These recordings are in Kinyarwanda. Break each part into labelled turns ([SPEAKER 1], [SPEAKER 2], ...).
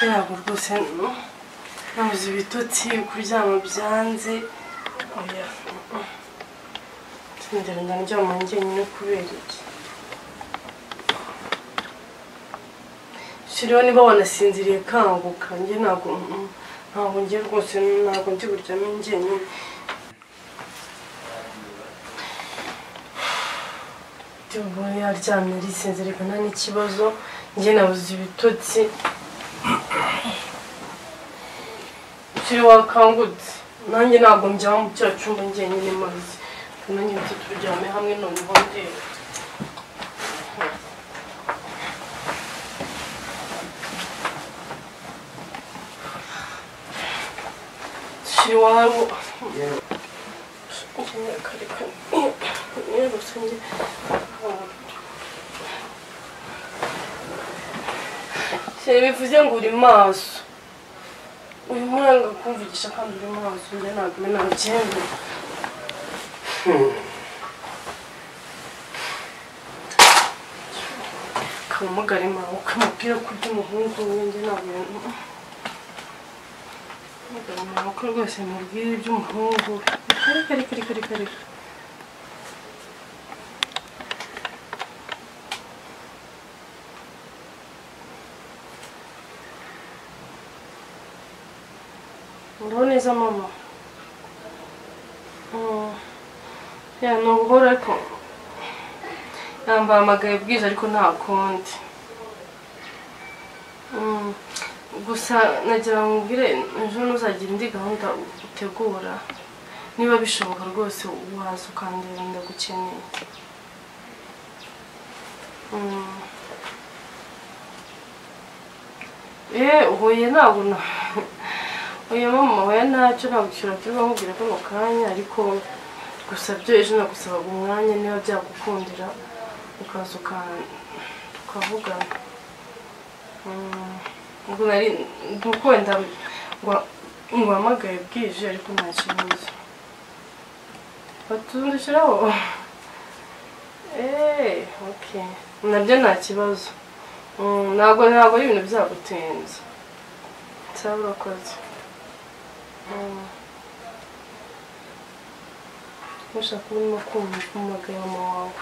[SPEAKER 1] Ntabwo rwose nabuze ibitotsi kuryama byanze oya ndenda ndyama njyenyine kubera iki shiriho niba wanasinziriye kanguka njye ntabwo ngiye rwose ntabwo ndi buryame njyenyine Tibo yaryamye arisinziriye nta n'ikibazo njye nabuze ibitotsi Shiri wakangutse nanjye ntabwo njya mu cyacumba njyenyine mazi nanjye nzi turyame hamwe noneho ndeba Shiri wabo Shiri bivuze ngo uri maso uyu mwana kumvugisha kandi uri maso njye ntabwo nagenda kamugari mawe ukamubwira ko iby'umuhungu njye ntabwo ko rwose mubwira iby'umuhungu kare Uraho neza mama ya nubuhoro ariko yambahamagaye bwije ariko nta kundi gusa nagira ngo mbwire ejo nuzagira indi gahunda utegura niba bishoboka rwose waza ukandeba ndagukeneye uhuye ntabwo oya mama oya ntacyo ntabwo turi bamubwira ko mu kanya ariko gusa byo ejo nagusabaga umwanya niba byagukundira ukaza tukavugana ubwo nari nuko wenda ngo hamagaye bwije ariko nta kibazo batundushyiraho okay nabyo nta kibazo ntabwo ari ibintu byagutenza cyangwa urakoze ushaka urimo kumva umugabo wawe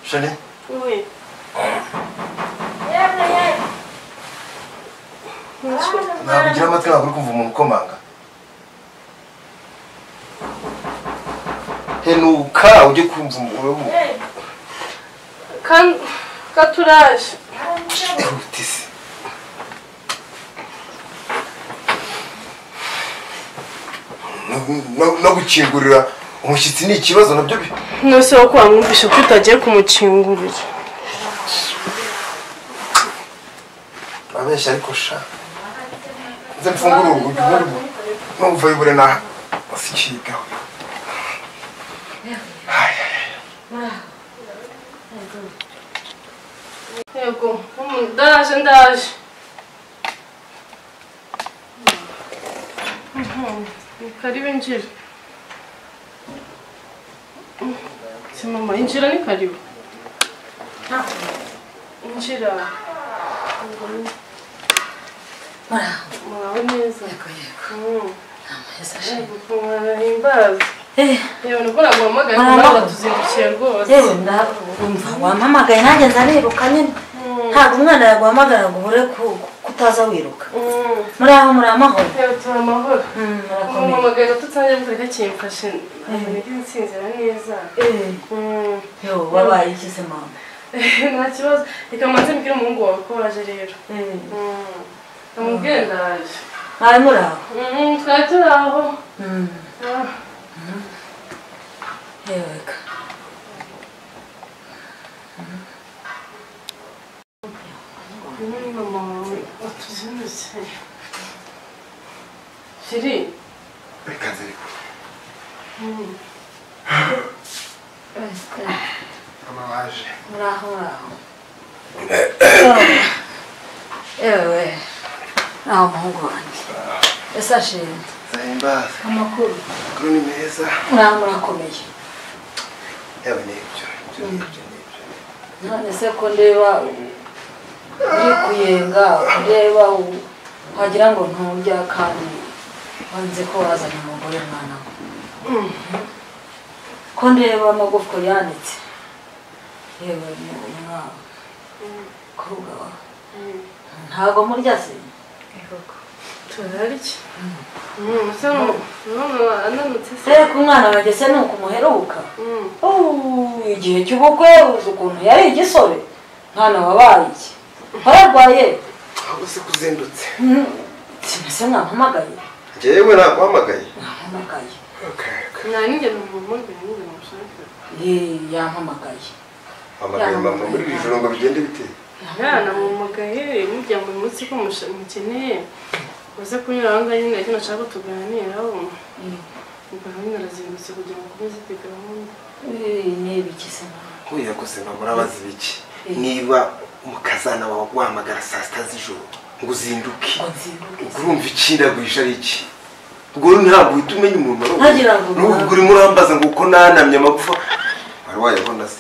[SPEAKER 2] Shani?
[SPEAKER 1] Oui.
[SPEAKER 2] Ntabwo ugira amatwi ntabwo uri kumva umuntu ukomanga henuka ujye kumva umuntu
[SPEAKER 1] katuraje
[SPEAKER 2] ihutise no gukingurira umushyitsi ni ikibazo nabyo
[SPEAKER 1] nose wo kwamwumvisha ko utagiye kumukingurira
[SPEAKER 2] abeshya ariko sha nze mfungure urugi numva yibure na asikiga
[SPEAKER 1] yego ndaje karibu injira si mama injira ni karibu injira muraho neza mwarahimbaza yewe nuko naguhamagaye kuba tuzindukiye rwose
[SPEAKER 3] wampamagaye nanjye nzaniruka nyine ntabwo umwana yaguhamagara ngo ubure kutaza wiruka muri amahoro
[SPEAKER 1] turi amahoro umuhamagaye tutangiye gukoreka kimfashe ntabwo nsinzira neza
[SPEAKER 3] wabaye ikize mama
[SPEAKER 1] nta kibazo reka manze mbwire umuhungu wawe ko waje rero namubwire ndaje
[SPEAKER 3] mwari muri aho
[SPEAKER 1] twari turi aho
[SPEAKER 3] yeweka
[SPEAKER 1] Shiri.
[SPEAKER 2] Reka nziriko. Mama waje.
[SPEAKER 3] Muraho. Ewe. Naho muhungu wanjye. Ese ashimwe.
[SPEAKER 2] Zahimbaza.
[SPEAKER 3] Amakuru.
[SPEAKER 2] Kuri ni meza.
[SPEAKER 3] Murakomeye.
[SPEAKER 2] Ewe nibyo.
[SPEAKER 3] None se ko ndeba uri kuyenga ndeba wagira ngo nturya kandi wanze ko wazanye umugore mwana ko ndeba amagufwa yanitse yewe mwana kuruga ntago murya se
[SPEAKER 1] turariki
[SPEAKER 3] ku mwana wanjye se nuko umuheruka igihe cy'ubukwe uzi ukuntu yari igisore mwana wabaye iki wararwaye
[SPEAKER 2] aho se kuzindutse
[SPEAKER 3] sinese mwampamagaye
[SPEAKER 2] njyewe naguhamagaye
[SPEAKER 3] mwampamagaye yampamagaye
[SPEAKER 2] hamagaye mama muri iri joro ngo bigende bite
[SPEAKER 1] namumagaye mujya mu munsi ko mukeneye uze kunyura aho ngaho nyine icyo nashaka tuganiraho ubwo nyine arazindutse kugira ngo ukomeze gahunda
[SPEAKER 3] n'ibikise
[SPEAKER 2] oya gusa murabaza ibiki niba umukazana wawe wahamagara saa sita z'ijoro ngo uzinduke urumva ikindagurisha ari iki ubwo ntabwo uhita umenya umuntu n'ubwo urimo urambaza ngo uko nanamye amagufa wari wayabona se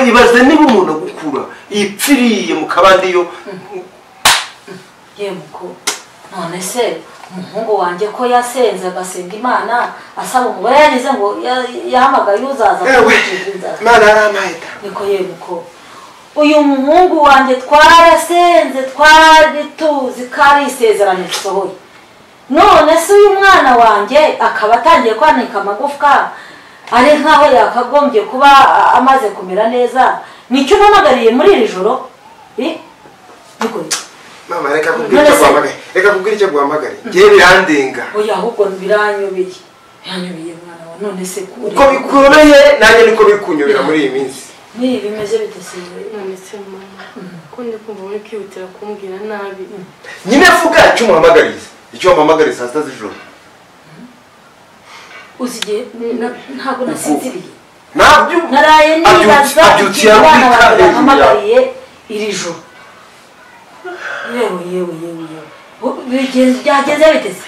[SPEAKER 2] ibaze niba umuntu agukura ipfiriye mu kabandi yo
[SPEAKER 3] yemuko none se umuhungu wanjye ko yasenze agasenga imana asaba umugore yagize ngo yahamagaye uzaza
[SPEAKER 2] imana yaramahita
[SPEAKER 3] niko yemuko uyu muhungu wanjye twarasenze twari tuzi ko ari isezerano risohoye none se uyu mwana wanjye akaba atangiye kwanika amagufwa ari nkaho yakagombye kuba amaze kumera neza nicyo umpamagariye muri iri joro
[SPEAKER 2] mama reka kubwira icyo guhamagara ngewe birandenga
[SPEAKER 3] oya ahubwo biranyobeye mwana wa none se
[SPEAKER 2] uko bikurobeye nanjye niko bikunyobera muri iyi minsi
[SPEAKER 3] nibi bimeze bitasiwe
[SPEAKER 1] none se mama ko ndi kumva muri kwihutira kumbwira nabi
[SPEAKER 2] nyine vuga icyo umuhamagariza icyo wamuhamagariza saa sita z'ijoro
[SPEAKER 3] uzigiye ntabwo nasinziriye
[SPEAKER 2] ntabyo
[SPEAKER 3] naraye nibaza abana bahamagariye iri joro yewe byagenze bitese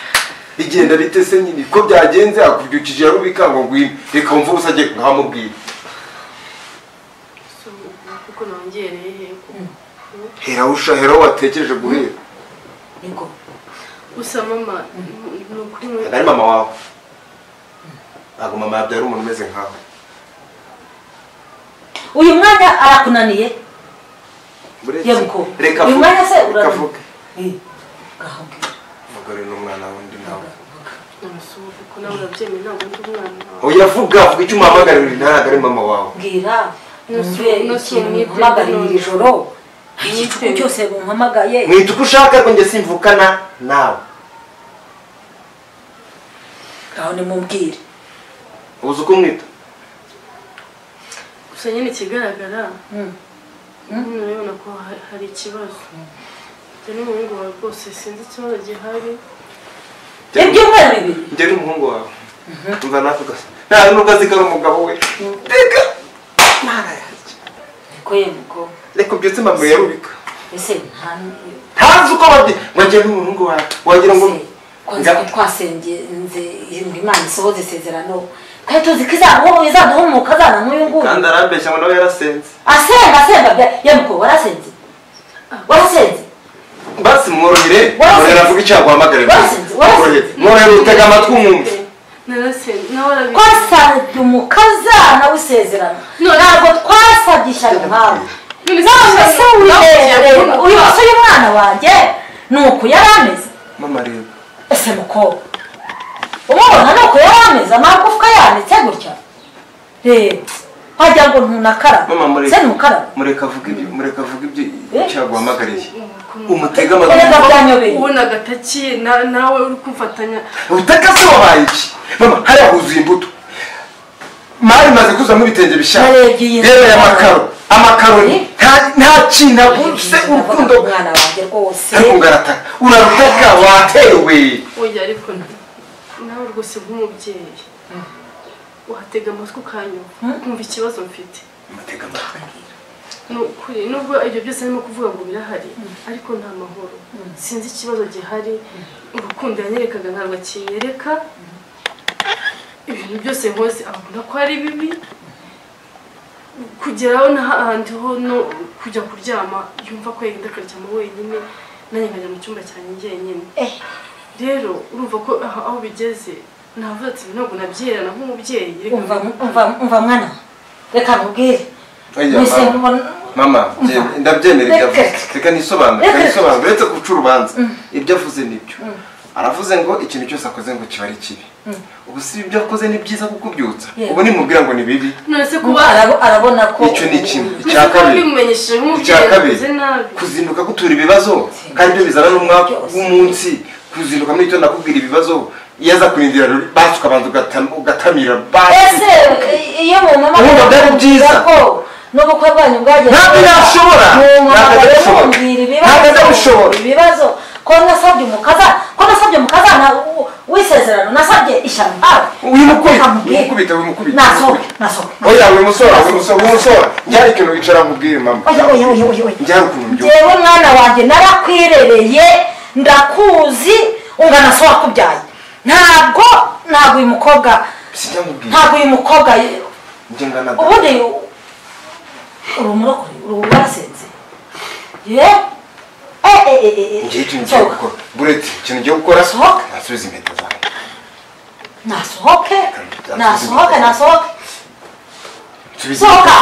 [SPEAKER 2] bigenda bitese nyine ko byagenze akubyukije yarubika ngo ngwino reka wumva ubusa agiye nkamubwira
[SPEAKER 1] kuko nongereye
[SPEAKER 2] hera watekereje guhera
[SPEAKER 3] niko
[SPEAKER 1] gusa mama nukuri
[SPEAKER 2] ari mama wawe ntabwo mama yabyara umuntu umeze nkawe
[SPEAKER 3] uyu mwanya arakunaniye
[SPEAKER 2] reka
[SPEAKER 3] uyu mwanya se
[SPEAKER 2] uravuga
[SPEAKER 3] gahuge
[SPEAKER 2] umugore n'umwana wundi nawe
[SPEAKER 1] kuko nawe urabyemeye ntabwo ndi umwana
[SPEAKER 2] oya vuga icyo umuhamagarira ntabwo ari mama wawe
[SPEAKER 3] mbwira numve ikintu muhamagariye iri joro igicuku cyose muhamagaye
[SPEAKER 2] mwita uko ushaka ariko njye simvukana nawe
[SPEAKER 3] aho nimubwire
[SPEAKER 2] uzi uko mwita
[SPEAKER 1] gusa nyine ikigaragara urabona ko hari ikibazo n'umuhungu wawe rwose sinzi ikibazo gihari
[SPEAKER 3] ibyumweru bibiri
[SPEAKER 2] njye n'umuhungu wawe umva natwe ugasa ntabwo nubwo azi ko ari umugabo we reka mwana yanjye
[SPEAKER 3] niko yemuko
[SPEAKER 2] reka ubyutse mama yarubika
[SPEAKER 3] ese
[SPEAKER 2] ntazi uko wagira n'umuhungu wawe wagira ngo
[SPEAKER 3] kwanza ko twasengenze imana isohoze isezerano kandi tuzi ko izaduhumuka azana nk'uyu nguyu
[SPEAKER 2] kandi arambeshya ngo nawe yarasenze
[SPEAKER 3] asenga yemuko warasenze
[SPEAKER 2] basi mworohere mworohere avuga icyo yaguhamagarira mworohere utega amatwi umwumve
[SPEAKER 3] twasabye umukazana w'isezerano ntabwo twasabye ishyano nkawe none se wirebere uyu musore umwana wanjye ni uku yari ameze
[SPEAKER 2] mama rero
[SPEAKER 3] ese mukobwa umubona ni uku yari ameze amagufwa yanitse gutya wagira ngo ntunakaraba se ntukaraba
[SPEAKER 2] mureka avuga ibyo icyo yaguhamagariye umutega amatwi
[SPEAKER 1] ubona agatakiye nawe uri kumfatanya
[SPEAKER 2] ubutaka se wabaye iki mama hariya huzuye imbuto mari maze kuzamo ibitenge bishya rero y'amakaro amakaroni nta kintu aguse urukundo
[SPEAKER 3] umwana wanjye rwose
[SPEAKER 2] ariko ngarataka urarutaka watewe
[SPEAKER 1] oya ariko nawe rwose nk'umubyeyi watega amatwi ukanyumva kumva ikibazo mfite
[SPEAKER 2] mutega amatwi
[SPEAKER 1] ni ukuri nubwo ibyo byose arimo kuvuga ngo birahari ariko nta mahoro sinzi ikibazo gihari urukundo yanyerekaga ntabwo akinyereka ibintu byose nkoze abona ko ari bibi kugeraho n'ahandi ho no kujya kuryama yumva ko yenda akaryama wenyine nanjye nkajya mu cyumba cyanjye njyenyine rero urumva ko aho bigeze navuga ati ntabwo nabyerana nk'umubyeyi
[SPEAKER 3] umva mwana reka nkubwire
[SPEAKER 2] mama ndabyemera ibyo avuze reka nisobanure uretse guca urubanza ibyo avuze nibyo aravuze ngo ikintu cyose akoze ngo kiba ari kibi ubu si ibyo akoze ni byiza kukubyutsa ubu nimubwira ngo ni bibi
[SPEAKER 3] arabona ko
[SPEAKER 2] icyo ni kimwe icya kabiri kuzinduka gutura ibibazo kandi ibyo bizana n'umwaka w'umunsi kuzinduka muri icyo nakubwira ibibazo iyo aza kurindira basi ukabanza ugatamira
[SPEAKER 3] ese iyo mu mama
[SPEAKER 2] byari byiza
[SPEAKER 3] n'ubukwe bwanyu bwagiye
[SPEAKER 2] ntabwo yashobora
[SPEAKER 3] ibibazo ko nasabye umukazana w'isezerano nasabye ishyamba
[SPEAKER 2] wimukubita oya wimusora njyari ikintu wicara nkubwire mama njyari ukuntu mbyumva
[SPEAKER 3] jewe mwana wanjye narakwirereye ndakuzi ungana so wakubyaye ntabwo uyu mukobwa ubundi uri umurokore uri warasenze
[SPEAKER 2] ngiye ikintu ngiye gukora buretse ikintu ngiye gukora nasubiza impeta zawe
[SPEAKER 3] nasohoke
[SPEAKER 2] sohoka